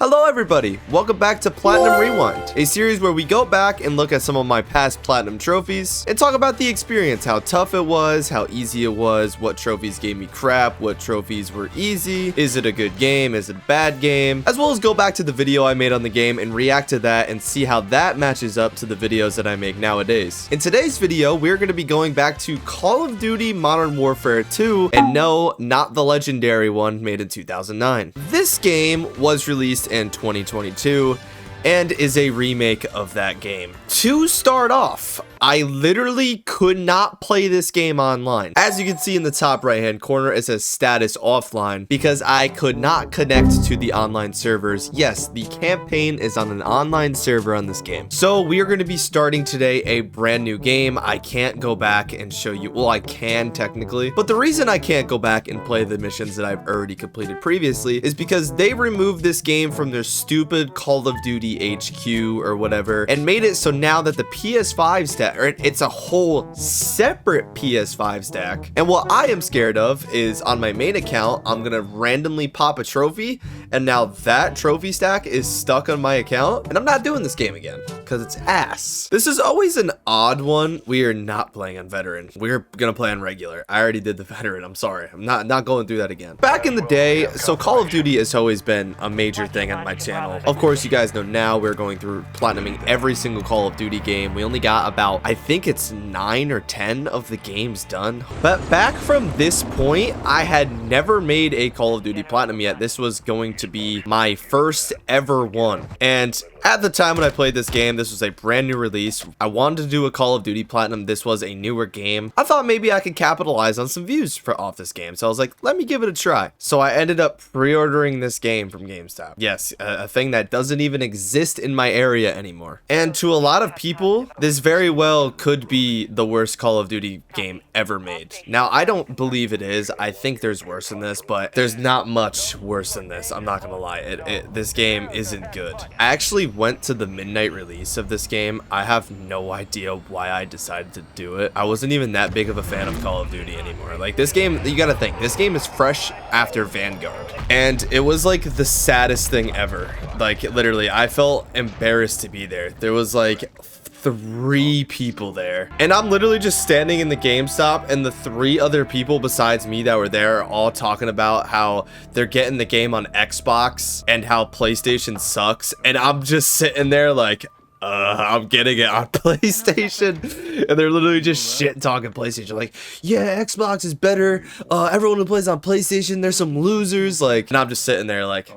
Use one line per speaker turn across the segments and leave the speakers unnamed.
Hello everybody, welcome back to Platinum Rewind, a series where we go back and look at some of my past Platinum trophies and talk about the experience, how tough it was, how easy it was, what trophies gave me crap, what trophies were easy, is it a good game, is it a bad game, as well as go back to the video I made on the game and react to that and see how that matches up to the videos that I make nowadays. In today's video, we're going to be going back to Call of Duty Modern Warfare 2, and no, not the legendary one made in 2009. This game was released in 2022 and is a remake of that game. To start off, I literally could not play this game online. As you can see in the top right hand corner, it says status offline because I could not connect to the online servers. Yes, the campaign is on an online server on this game. So we are going to be starting today a brand new game. I can't go back and show you, well, I can technically, but the reason I can't go back and play the missions that I've already completed previously is because they removed this game from their stupid Call of Duty HQ or whatever and made it so now that the PS5 stack, or it's a whole separate PS5 stack. And what I am scared of is on my main account, I'm gonna randomly pop a trophy and now that trophy stack is stuck on my account and I'm not doing this game again because it's ass. This is always an odd one. We are not playing on veteran. We're gonna play on regular. I already did the veteran. I'm sorry. I'm not going through that again. Back in the day, so Call of Duty has always been a major thing on my channel. Of course, you guys know now we're going through platinuming every single Call of Duty game. We only got about, I think it's 9 or 10 of the games done. But back from this point, I had never made a Call of Duty Platinum yet. This was going to be my first ever one. And at the time when I played this game, this was a brand new release. I wanted to do a Call of Duty Platinum. This was a newer game. I thought maybe I could capitalize on some views off this game. So I was like, let me give it a try. So I ended up pre-ordering this game from GameStop. Yes, a thing that doesn't even exist in my area anymore. And to a lot of people, this very well could be the worst Call of Duty game ever made. Now, I don't believe it is. I think there's worse than this, but there's not much worse than this. I'm not gonna lie. This game isn't good. I actually went to the midnight release of this game. I have no idea why I decided to do it. I wasn't even that big of a fan of Call of Duty anymore. Like, this game, you gotta think, this game is fresh after Vanguard. And it was like the saddest thing ever. Like, literally, I felt embarrassed to be there. There was like 3 people there and I'm literally just standing in the GameStop and the 3 other people besides me that were there are all talking about how they're getting the game on Xbox and how PlayStation sucks, and I'm just sitting there like, I'm getting it on PlayStation, and they're literally just shit talking PlayStation, like, yeah, Xbox is better, everyone who plays on PlayStation, there's some losers, like, and I'm just sitting there like,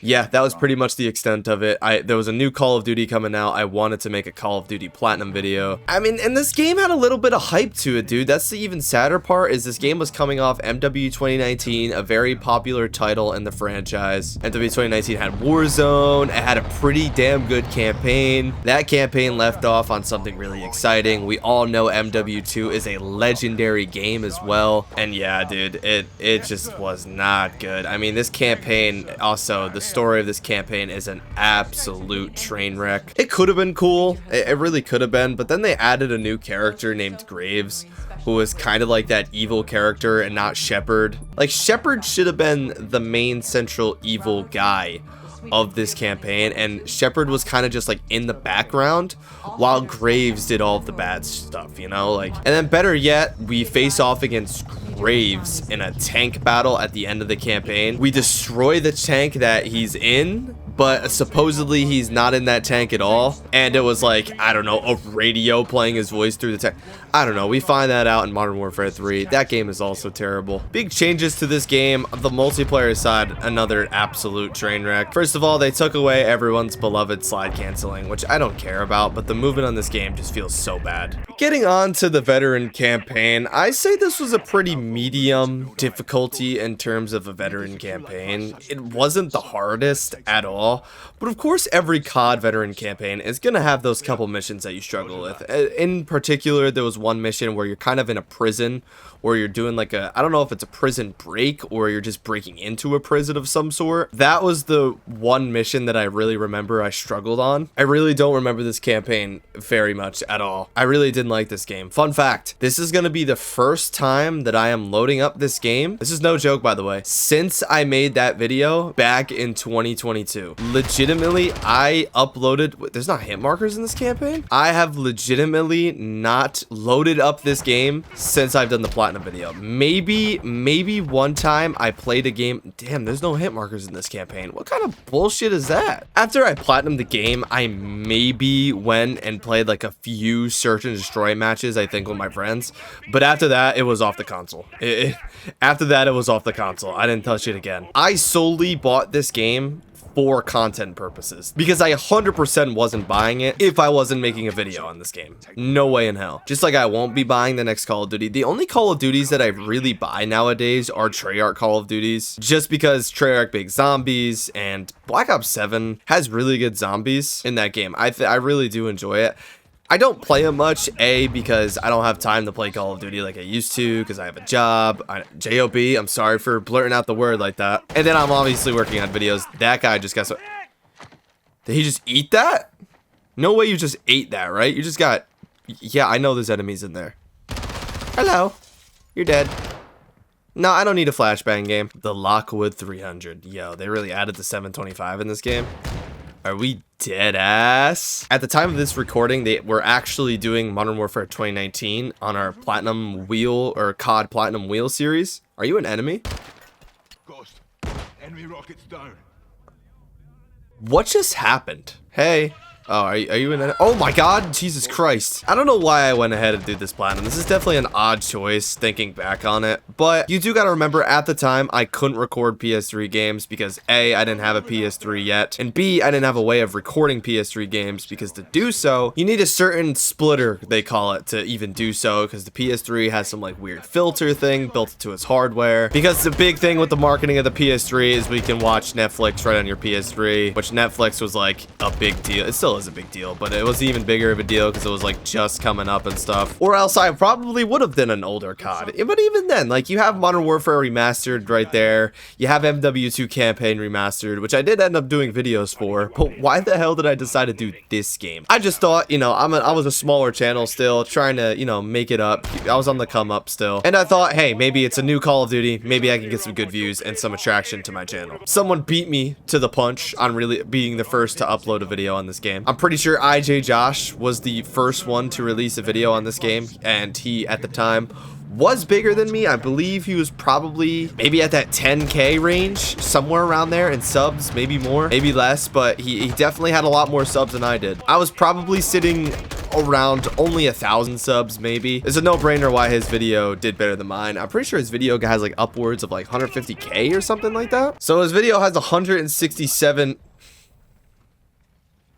yeah, that was pretty much the extent of it. There was a new Call of Duty coming out. I wanted to make a Call of Duty Platinum video. I mean, and this game had a little bit of hype to it, dude. That's the even sadder part, is this game was coming off MW 2019, a very popular title in the franchise. MW 2019 had Warzone. It had a pretty damn good campaign. That campaign left off on something really exciting. We all know MW2 is a legendary game as well. And yeah, dude, it just was not good. I mean, this campaign, also, the story of this campaign is an absolute train wreck. It could have been cool. It really could have been, but then they added a new character named Graves, who was kind of like that evil character and not Shepard. Like, Shepard should have been the main central evil guy of this campaign, and Shepard was kind of just like in the background while Graves did all of the bad stuff, you know, like. And then better yet, we face off against Graves in a tank battle at the end of the campaign. We destroy the tank that he's in, but supposedly he's not in that tank at all, and it was like, I don't know, a radio playing his voice through the tank. I don't know, we find that out in Modern Warfare 3. That game is also terrible. Big changes to this game. The multiplayer side, another absolute train wreck. First of all, they took away everyone's beloved slide canceling, which I don't care about, but the movement on this game just feels so bad. Getting on to the veteran campaign, I say this was a pretty medium difficulty in terms of a veteran campaign. It wasn't the hardest at all. all. But of course, every COD veteran campaign is going to have those couple missions that you struggle with. In particular, there was one mission where you're kind of in a prison, where you're doing like I don't know if it's a prison break or you're just breaking into a prison of some sort. That was the one mission that I really remember I struggled on. I really don't remember this campaign very much at all. I really didn't like this game. Fun fact, this is going to be the first time that I am loading up this game. This is no joke, by the way, since I made that video back in 2022. Legitimately, I uploaded, there's not hit markers in this campaign. I have legitimately not loaded up this game since I've done the platinum video. Maybe one time I played a game. Damn, there's no hit markers in this campaign. What kind of bullshit is that? After I platinumed the game, I maybe went and played like a few search and destroy matches, I think, with my friends. But after that, it was off the console. After that, it was off the console. I didn't touch it again. I solely bought this game for content purposes because I 100% wasn't buying it if I wasn't making a video on this game. No way in hell. Just like I won't be buying the next Call of Duty. The only Call of Duties that I really buy nowadays are Treyarch Call of Duties, just because Treyarch makes zombies, and Black Ops 7 has really good zombies in that game. I really do enjoy it. I don't play it much, because I don't have time to play Call of Duty like I used to, because I have a job. J-O-B, I'm sorry for blurting out the word like that. And then I'm obviously working on videos. That guy just got so... Did he just eat that? No way you just ate that, right? You just got... Yeah, I know there's enemies in there. Hello. You're dead. No, I don't need a flashbang game. The Lockwood 300. Yo, they really added the 725 in this game. Are we dead ass? At the time of this recording, they were actually doing Modern Warfare 2019 on our Platinum Wheel or COD Platinum Wheel series. Are you an enemy?
Ghost, enemy rockets down.
What just happened? Hey. Oh, are you in? Oh my God, Jesus Christ! I don't know why I went ahead and did this platinum. This is definitely an odd choice, thinking back on it. But you do gotta remember, at the time, I couldn't record PS3 games because A, I didn't have a PS3 yet, and B, I didn't have a way of recording PS3 games because to do so, you need a certain splitter, they call it, to even do so, because the PS3 has some like weird filter thing built into its hardware. Because the big thing with the marketing of the PS3 is we can watch Netflix right on your PS3, which Netflix was like a big deal. It still is a big deal, but it was even bigger of a deal because it was like just coming up and stuff, or else I probably would have been an older COD. But even then, like, you have Modern Warfare Remastered right there, you have MW2 Campaign Remastered, which I did end up doing videos for, but why the hell did I decide to do this game? I just thought, you know, I was a smaller channel still, trying to, you know, make it up. I was on the come up still, and I thought, hey, maybe it's a new Call of Duty, maybe I can get some good views and some attraction to my channel. Someone beat me to the punch on really being the first to upload a video on this game. I'm pretty sure IJ Josh was the first one to release a video on this game, and he at the time was bigger than me. I believe he was probably maybe at that 10K range, somewhere around there, in subs, maybe more, maybe less, but he definitely had a lot more subs than I did. I was probably sitting around only 1,000 subs, maybe. It's a no-brainer why his video did better than mine. I'm pretty sure his video has like upwards of like 150K or something like that. So his video has 167...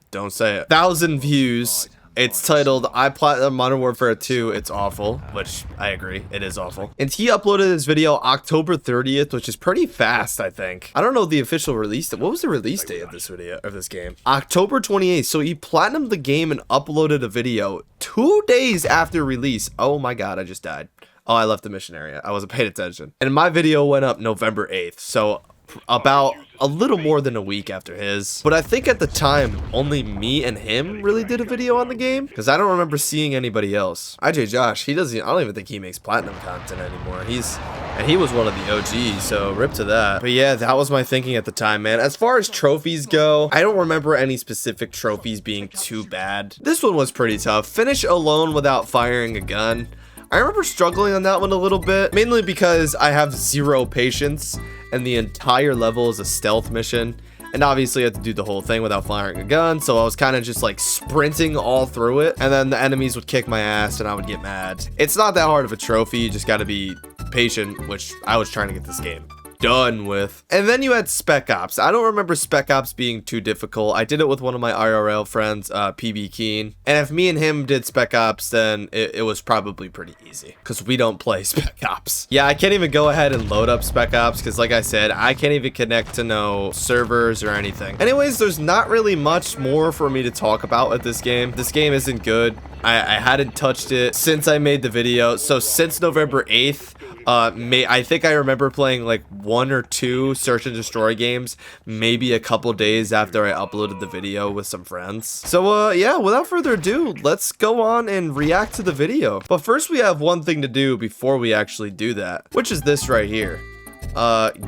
Don't say it. 1,000 views. It's titled I Platinum Modern Warfare 2. It's awful, which I agree, it is awful. And he uploaded this video October 30th, which is pretty fast, I think. I don't know the official release date. What was the release date of this video, of this game? October 28th. So he platinumed the game and uploaded a video 2 days after release. Oh my God, I just died. Oh, I left the mission area. I wasn't paying attention. And my video went up November 8th. So about a little more than a week after his. But I think at the time, only me and him really did a video on the game, because I don't remember seeing anybody else. IJ Josh, he doesn't, I don't even think he makes platinum content anymore. And he was one of the OGs, so rip to that. But yeah, that was my thinking at the time, man. As far as trophies go, I don't remember any specific trophies being too bad. This one was pretty tough. Finish alone without firing a gun. I remember struggling on that one a little bit, mainly because I have zero patience and the entire level is a stealth mission, and obviously I have to do the whole thing without firing a gun, so I was kind of just like sprinting all through it, and then the enemies would kick my ass and I would get mad. It's not that hard of a trophy, you just got to be patient, which I was trying to get this game. done with. And then you had Spec Ops. I don't remember Spec Ops being too difficult. I did it with one of my IRL friends, PB Keen. And if me and him did Spec Ops, then it was probably pretty easy because we don't play Spec Ops. Yeah, I can't even go ahead and load up Spec Ops because like I said, I can't even connect to no servers or anything. Anyways, there's not really much more for me to talk about with this game. This game isn't good. I hadn't touched it since I made the video. So since November 8th, I think I remember playing like 1 or 2 search and destroy games, maybe a couple days after I uploaded the video with some friends. So yeah, without further ado, let's go on and react to the video. But first we have one thing to do before we actually do that, which is this right here.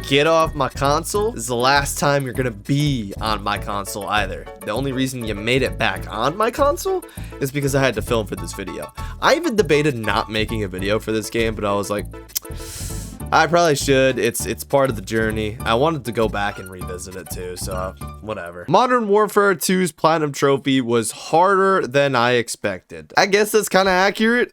Get off my console. This is the last time you're gonna be on my console either. The only reason you made it back on my console is because I had to film for this video. I even debated not making a video for this game, but I was like, I probably should. It's part of the journey. I wanted to go back and revisit it too, so whatever. Modern Warfare 2's Platinum Trophy was harder than I expected. I guess that's kind of accurate.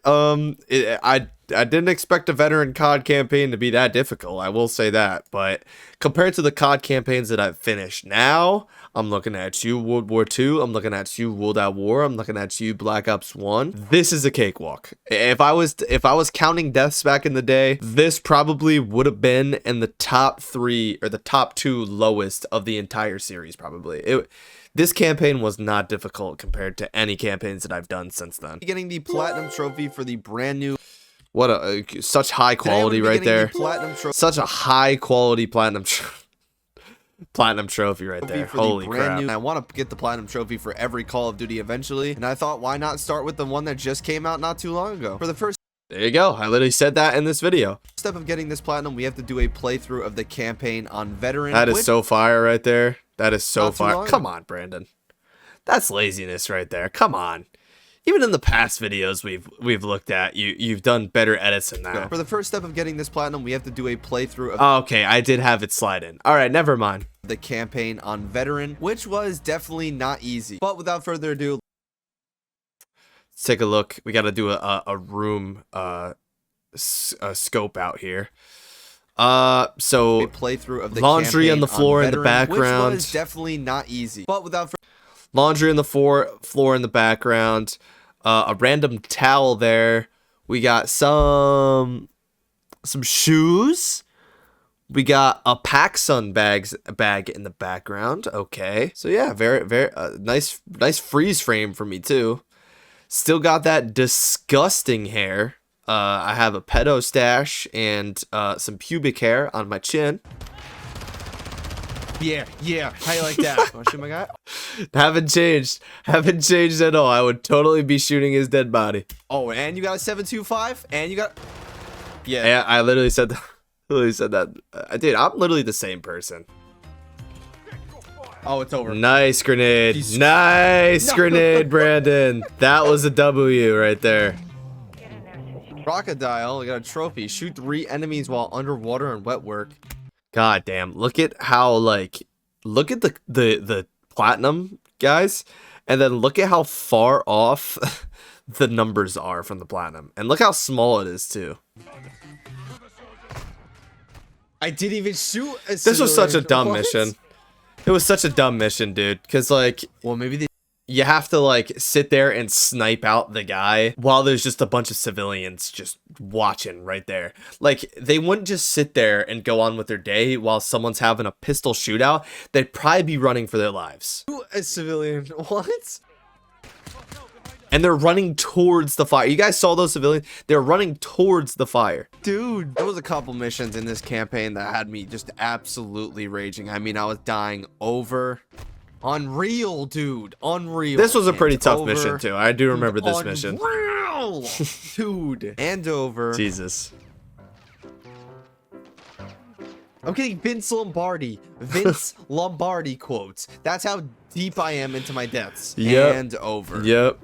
I didn't expect a veteran COD campaign to be that difficult, I will say that, but compared to the COD campaigns that I've finished now, I'm looking at you World War II, I'm looking at you World at War, I'm looking at you Black Ops 1. This is a cakewalk. If I was counting deaths back in the day, this probably would have been in the top 3 or the top 2 lowest of the entire series probably. This campaign was not difficult compared to any campaigns that I've done since then. Getting the Platinum Trophy for the brand new... What a such high quality right there. Such a high quality platinum trophy right there. Holy crap. I want to get the platinum trophy for every Call of Duty eventually. And I thought, why not start with the one that just came out not too long ago? For the first... There you go. I literally said that in this video. Step of getting this platinum, we have to do a playthrough of the campaign on veteran. That is so fire right there. That is so fire. Come on, Brandon. That's laziness right there. Come on. Even in the past videos we've looked at, you've done better edits than that. For the first step of getting this platinum, we have to do a playthrough of... Oh, okay, I did have it slide in. All right, never mind. The campaign on veteran, which was definitely not easy. But without further ado, let's take a look. We got to do a room scope out here. So a playthrough of the laundry on the floor in the background, which was definitely not easy. But without laundry on the floor in the background. A random towel there. We got some shoes. We got a PacSun bag in the background. Okay, so yeah, very nice freeze frame for me too. Still got that disgusting hair. I have a pedo stash and some pubic hair on my chin. Yeah, how you like that? Wanna shoot my guy? Haven't changed at all. I would totally be shooting his dead body. Oh, and you got a 7.25, and you got... Yeah, I literally said that. Dude, I'm literally the same person. Oh, it's over. Nice grenade. Nice grenade, Brandon. That was a W right there. Crocodile, we got a trophy. Shoot 3 enemies while underwater and wet work. God damn, look at how, like, look at the platinum, guys, and then look at how far off the numbers are from the platinum, and look how small it is too. I didn't even shoot a This was such a dumb mission. It was such a dumb mission, dude, because, like, well, maybe you have to, like, sit there and snipe out the guy while there's just a bunch of civilians just watching right there. Like, they wouldn't just sit there and go on with their day while someone's having a pistol shootout. They'd probably be running for their lives. A civilian, what? And they're running towards the fire. You guys saw those civilians? They're running towards the fire. Dude, there was a couple missions in this campaign that had me just absolutely raging. I mean, I was dying over... Unreal, dude. Unreal. This was a pretty tough mission, too. I do remember this mission. Dude. And over. Jesus. I'm getting Vince Lombardi. Vince Lombardi quotes. That's how deep I am into my deaths. Yep. And over. Yep.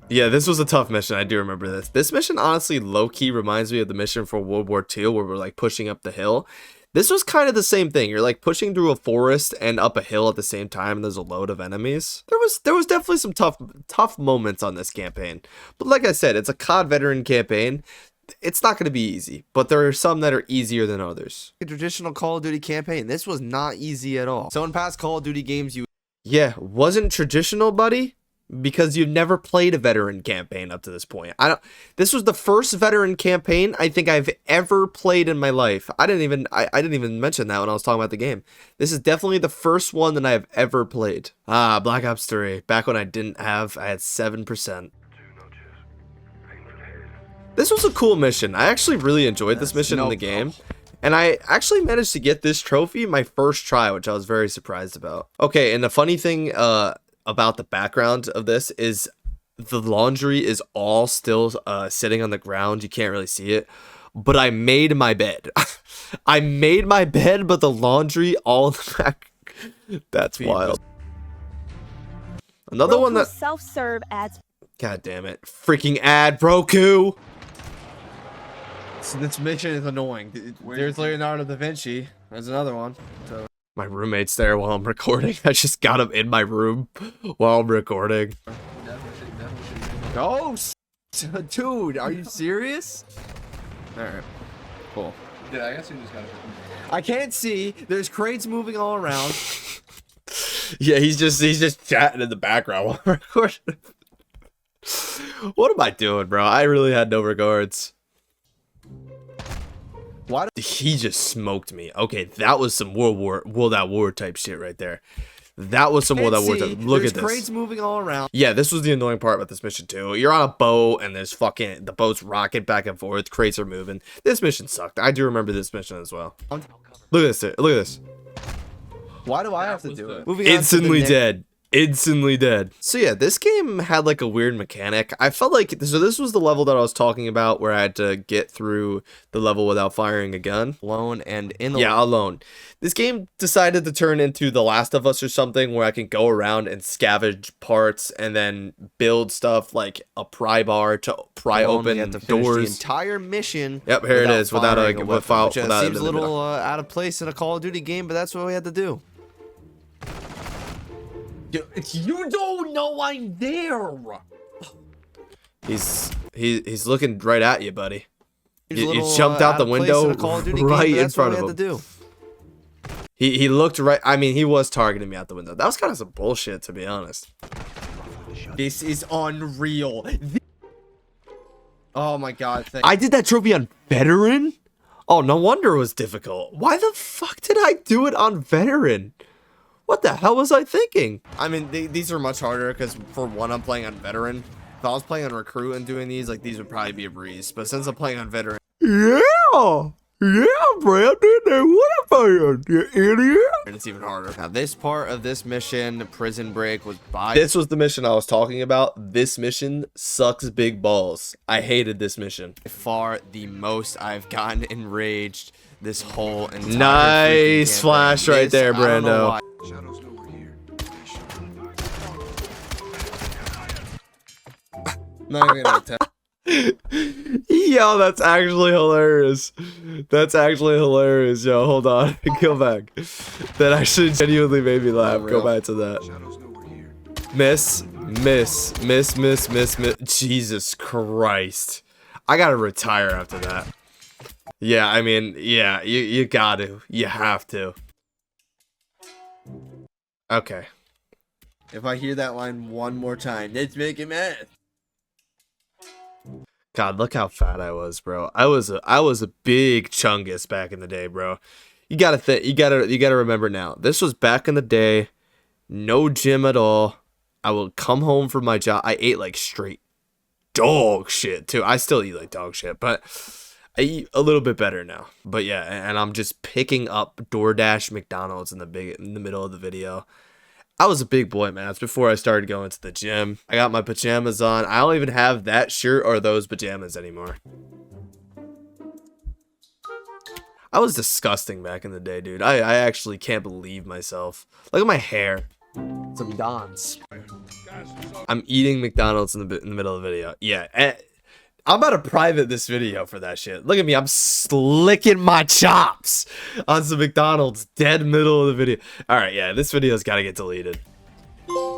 Yeah, this was a tough mission. I do remember this. This mission, honestly, low-key reminds me of the mission for World War II where we're, like, pushing up the hill. This was kind of the same thing. You're like pushing through a forest and up a hill at the same time, and there's a load of enemies. There was definitely some tough moments on this campaign. But like I said, it's a COD veteran campaign. it's not going to be easy, but there are some that are easier than others. A traditional Call of Duty campaign, this was not easy at all. So in past Call of Duty games, yeah, wasn't traditional, buddy, because you've never played a veteran campaign up to this point. This was the first veteran campaign I think I've ever played in my life. I didn't even mention that when I was talking about the game. This is definitely the first one that I've ever played. Black Ops 3, back when I had 7%. This was a cool mission. I actually really enjoyed this mission in the game. And I actually managed to get this trophy my first try, which I was very surprised about. Okay, and the funny thing about the background of this is the laundry is all still sitting on the ground. You can't really see it. But I made my bed. I made my bed, but the laundry all in the back. That's wild. Another one that...
self-serve ads.
God damn it. Freaking ad, Roku! So this mission is annoying. There's Leonardo da Vinci. There's another one. So my roommate's there while I'm recording. I just got him in my room while I'm recording. Oh, dude, are you serious? All right, cool.
Yeah, I guess you just gotta.
I can't see. There's crates moving all around. Yeah, he's just chatting in the background while I'm recording. What am I doing, bro? I really had no regards. Why did he just smoked me? Okay, that was some World at War type shit right there. That was some World at War type. Look at this. Crates moving all around. Yeah, this was the annoying part about this mission too. You're on a boat and there's fucking the boat's rocking back and forth. Crates are moving. This mission sucked. I do remember this mission as well. Look at this. Look at this. Why do I have to do it? Instantly dead. Instantly dead. So yeah, this game had like a weird mechanic. I felt like so this was the level that I was talking about where I had to get through the level without firing a gun. Alone and in the alone. This game decided to turn into The Last of Us or something where I can go around and scavenge parts and then build stuff like a pry bar to pry open doors. The entire mission. Yep, here it is without a without seems a little out of place in a Call of Duty game, but that's what we had to do. You don't know I'm there. He's looking right at you, buddy. You jumped out the window right in front of him. He looked right. I mean, he was targeting me out the window. That was kind of some bullshit, to be honest. This is unreal. Oh my god! I did that trophy on veteran. Oh, no wonder it was difficult. Why the fuck did I do it on veteran? What the hell was I thinking? I mean, these are much harder because, for one, I'm playing on veteran. If I was playing on recruit and doing these, like, these would probably be a breeze. But since I'm playing on veteran... Yeah! Yeah, Brandon! What about you idiot? And it's even harder. Now, this part of this mission, Prison Break, was by... This was the mission I was talking about. This mission sucks big balls. I hated this mission. By far the most I've gotten enraged this whole entire... Nice flash right there, Brando.
Shadows over here.
Not even gonna attempt. Yo, that's actually hilarious. That's actually hilarious. Yo, hold on. Go back. That actually genuinely made me laugh. Go back to that.
Shadows over here.
Miss. Jesus Christ. I gotta retire after that. Yeah, I mean, yeah, you got to. You have to. Okay. If I hear that line one more time, let's make it mad. God, look how fat I was, bro. I was a big chungus back in the day, bro. You gotta remember now. This was back in the day. No gym at all. I would come home from my job. I ate like straight dog shit too. I still eat like dog shit, but I eat a little bit better now. But yeah, and I'm just picking up DoorDash McDonald's in the middle of the video. I was a big boy, man. That's before I started going to the gym. I got my pajamas on. I don't even have that shirt or those pajamas anymore. I was disgusting back in the day, dude. I actually can't believe myself. Look at my hair. Some Dons. I'm eating McDonald's in the middle of the video. Yeah, I'm about to private this video for that shit. Look at me, I'm slicking my chops on some McDonald's dead middle of the video. All right, yeah, this video's got to get deleted.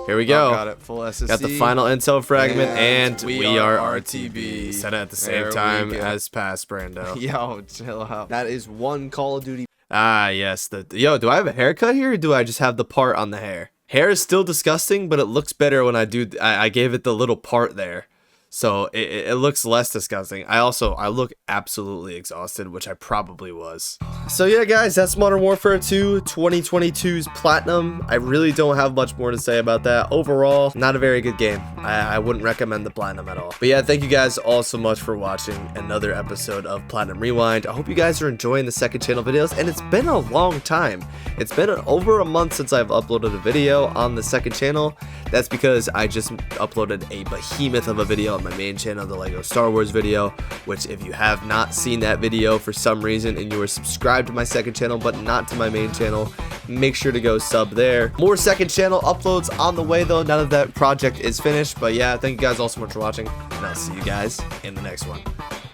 Here we go.
Got it. Full SSC.
Got the final intel fragment, and
we
we
are
are
RTB.
RTB. Said it at the
There
same
we
time
go.
as past Brando.
Yo, chill out. That is one Call of Duty.
Ah, yes. Yo, do I have a haircut here, or do I just have the part on the hair? Hair is still disgusting, but it looks better when I do. I gave it the little part there. So it looks less disgusting. I look absolutely exhausted, which I probably was. So yeah, guys, that's Modern Warfare 2 2022's Platinum. I really don't have much more to say about that. Overall, not a very good game. I wouldn't recommend the Platinum at all. But yeah, thank you guys all so much for watching another episode of Platinum Rewind. I hope you guys are enjoying the second channel videos, and it's been a long time. It's been over a month since I've uploaded a video on the second channel. That's because I just uploaded a behemoth of a video on my main channel, the Lego Star Wars video, which if you have not seen that video for some reason and you are subscribed to my second channel but not to my main channel, make sure to go sub there. More second channel uploads on the way though, now that that project is finished. But yeah, thank you guys all so much for watching, and I'll see you guys in the next one.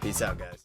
Peace out, guys.